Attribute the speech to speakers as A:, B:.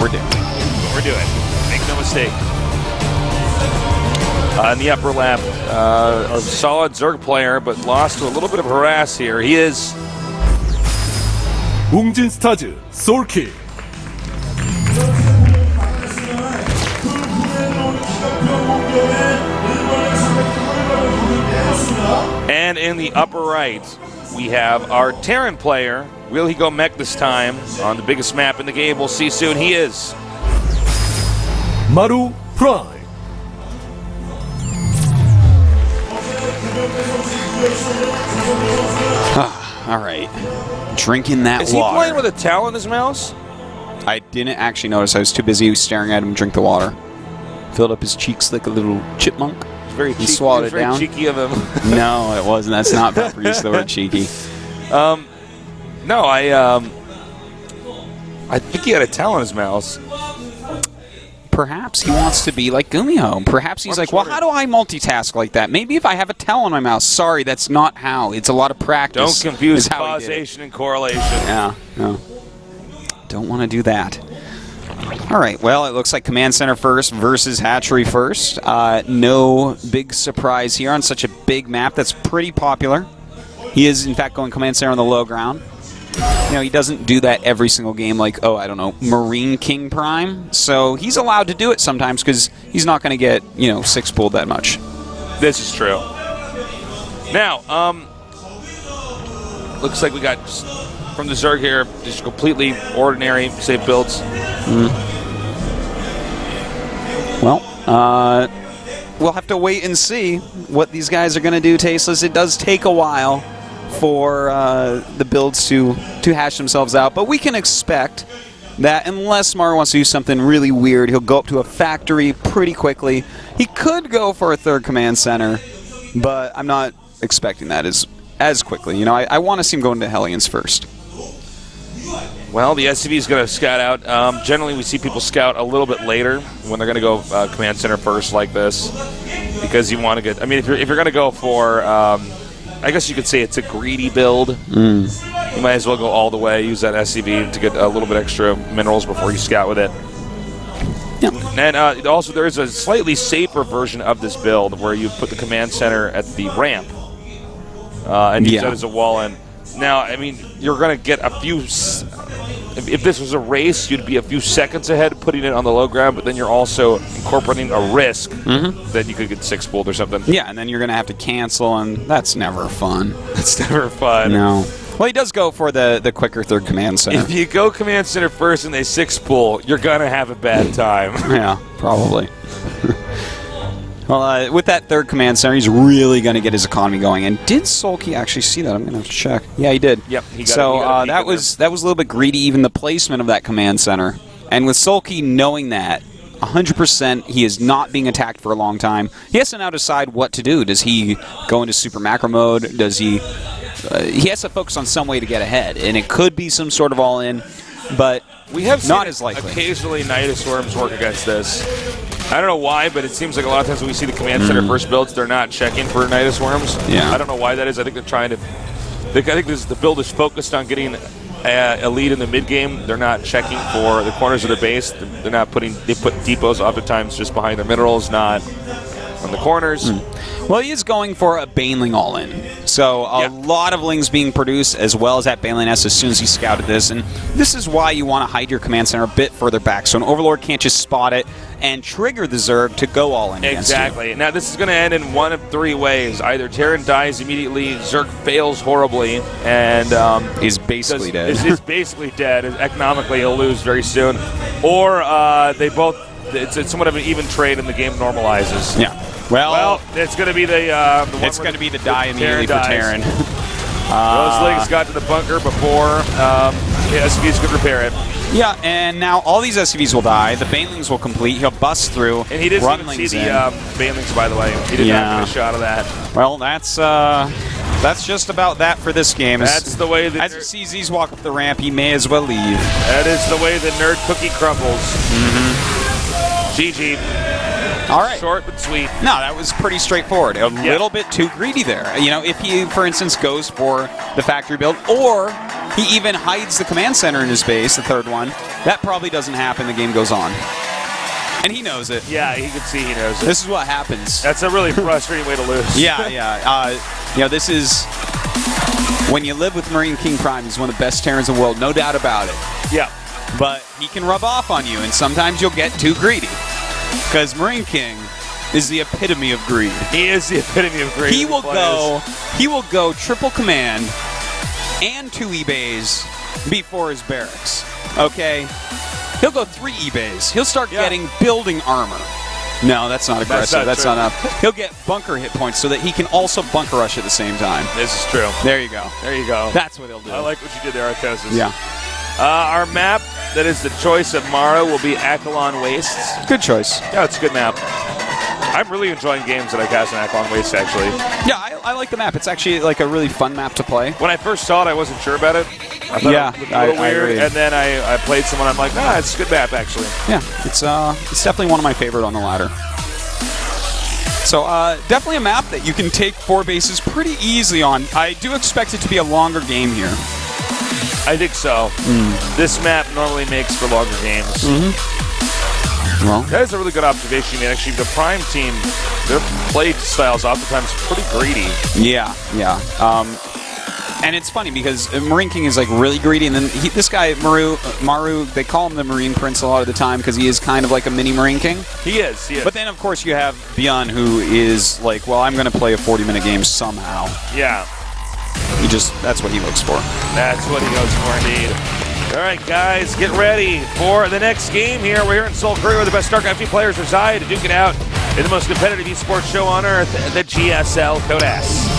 A: we're doing.
B: That's what we're doing. Make no mistake. In the upper left, a solid Zerg player, but lost to a little bit of harass here. He is
C: 웅진 스타즈 Soulkey.
B: And in the upper right, we have our Terran player. Will he go mech this time on the biggest map in the game? We'll see soon. He is
C: Maru Prime.
A: All right. Drinking that
B: Is he
A: water.
B: playing with a towel in his mouse?
A: I didn't actually notice. I was too busy staring at him drink the water. Filled up his cheeks like a little chipmunk.
B: Very
A: He
B: cheeky.
A: swallowed it
B: very
A: down.
B: cheeky of him.
A: No, it wasn't. That's not proper use of the word cheeky.
B: No, I think he had a towel in his mouse.
A: Perhaps he wants to be like Gumio. Perhaps he's like, well, how do I multitask like that? Maybe if I have a towel in my mouth. Sorry, that's not how. It's a lot of practice.
B: Don't confuse
A: is how he did it.
B: causation and correlation.
A: Yeah, no. Don't want to do that. All right, well, it looks like Command Center first versus Hatchery first. No big surprise here on such a big map that's pretty popular. He is, in fact, going Command Center on the low ground. You know, he doesn't do that every single game like, oh, I don't know, Marine King Prime. So he's allowed to do it sometimes because he's not going to get, you know, 6-pooled that much.
B: This is true. Now, looks like we got, from the Zerg here, just completely ordinary safe builds.
A: Well, we'll have to wait and see what these guys are going to do, Tasteless. It does take a while for the builds to hash themselves out, but we can expect that unless Maru wants to do something really weird, he'll go up to a factory pretty quickly. He could go for a third command center, but I'm not expecting that as quickly. You know, I want to see him go into Hellions first.
B: Well, the SCV is going to scout out. Generally, we see people scout a little bit later when they're going to go command center first like this, because you want to get. I mean, if you're going to go for, I guess you could say it's a greedy build. You might as well go all the way. Use that SCV to get a little bit extra minerals before you scout with it.
A: Yeah.
B: And also, there is a slightly safer version of this build where you put the command center at the ramp and use that as a wall in. Now, I mean, you're going to get a few. If this was a race, you'd be a few seconds ahead putting it on the low ground, but then you're also incorporating a risk that you could get 6-pooled or something.
A: Yeah, and then you're going to have to cancel, and that's never fun.
B: That's never fun.
A: No. Well, he does go for the quicker third command center.
B: If you go command center first and they 6-pool, you're going to have a bad time.
A: Yeah, probably. Well, with that third command center, he's really going to get his economy going. And did Soulkey actually see that? I'm going to have to check. Yeah, he did.
B: Yep. He got
A: so that was a little bit greedy, even the placement of that command center. And with Soulkey knowing that, 100% he is not being attacked for a long time. He has to now decide what to do. Does he go into super macro mode? Does he... he has to focus on some way to get ahead. And it could be some sort of all-in, but
B: we have
A: not as likely.
B: Occasionally, Nidus Worms work against this. I don't know why, but it seems like a lot of times when we see the command center first builds, they're not checking for Nidus Worms.
A: Yeah.
B: I don't know why that is. I think they're trying to... I think the build is focused on getting a lead in the mid game. They're not checking for the corners of their base. They're not putting... They put depots oftentimes just behind their minerals, not on the corners.
A: Well, he is going for a Baneling all-in. So a lot of Lings being produced as well as that Baneling S as soon as he scouted this. And this is why you want to hide your command center a bit further back so an Overlord can't just spot it and trigger the Zerg to go all-in against you.
B: Exactly. Now, this is going to end in one of three ways. Either Terran dies immediately, Zerg fails horribly, and...
A: he's basically dead.
B: He's basically dead. Economically, he'll lose very soon. Or they both... It's somewhat of an even trade and the game normalizes.
A: Yeah. Well,
B: it's going to be the one
A: it's going to be the die immediately for Terran.
B: Those Lings got to the bunker before SCVs could repair it.
A: Yeah, and now all these SCVs will die. The Banelings will complete. He'll bust through.
B: And he didn't even see the Banelings, by the way. He did not get a shot of that.
A: Well, that's just about that for this game.
B: That's the way that...
A: As he sees these walk up the ramp, he may as well leave.
B: That is the way the nerd cookie crumbles. GG.
A: All right.
B: Short but sweet.
A: No, that was pretty straightforward. A little bit too greedy there. You know, if he, for instance, goes for the factory build, or He even hides the command center in his base, the third one. That probably doesn't happen. The game goes on. And he knows it.
B: Yeah, he can see he knows it.
A: This is what happens.
B: That's a really frustrating way to lose.
A: Yeah. This is... When you live with Marine King Prime, he's one of the best Terrans in the world, no doubt about it.
B: Yeah.
A: But he can rub off on you, and sometimes you'll get too greedy. Because Marine King is the epitome of greed.
B: He is the epitome of greed.
A: He will go triple command and 2 E-bays before his barracks. Okay? He'll go 3 E-bays. He'll start getting building armor. No, that's not aggressive. That's not enough. He'll get bunker hit points so that he can also bunker rush at the same time.
B: This is true.
A: There you go.
B: There you go.
A: That's what he'll do.
B: I like what you did there, Artosis.
A: Yeah.
B: Our map that is the choice of Maru will be Akalon Wastes.
A: Good choice.
B: Yeah, it's a good map. I'm really enjoying games that I cast in Akalon Wastes, actually.
A: Yeah, I like the map. It's actually like a really fun map to play.
B: When I first saw it, I wasn't sure about it. I thought it looked a little weird,
A: agree.
B: and then I played someone. I'm like, nah, it's a good map, actually.
A: Yeah, it's definitely one of my favorite on the ladder. So definitely a map that you can take 4 bases pretty easily on. I do expect it to be a longer game here.
B: I think so. This map normally makes for longer games.
A: Well,
B: that is a really good observation, man. Actually, the Prime team, their play styles oftentimes pretty greedy.
A: Yeah. And it's funny because Marine King is like really greedy, and then this guy Maru, they call him the Marine Prince a lot of the time because he is kind of like a mini Marine King.
B: He is.
A: But then of course you have Beyond, who is like, well, I'm going to play a 40-minute game somehow.
B: Yeah.
A: That's what he looks for.
B: That's what he goes for, indeed. All right, guys, get ready for the next game here. We're here in Seoul, Korea, where the best Starcraft players reside to duke it out in the most competitive esports show on earth, the GSL Kodas.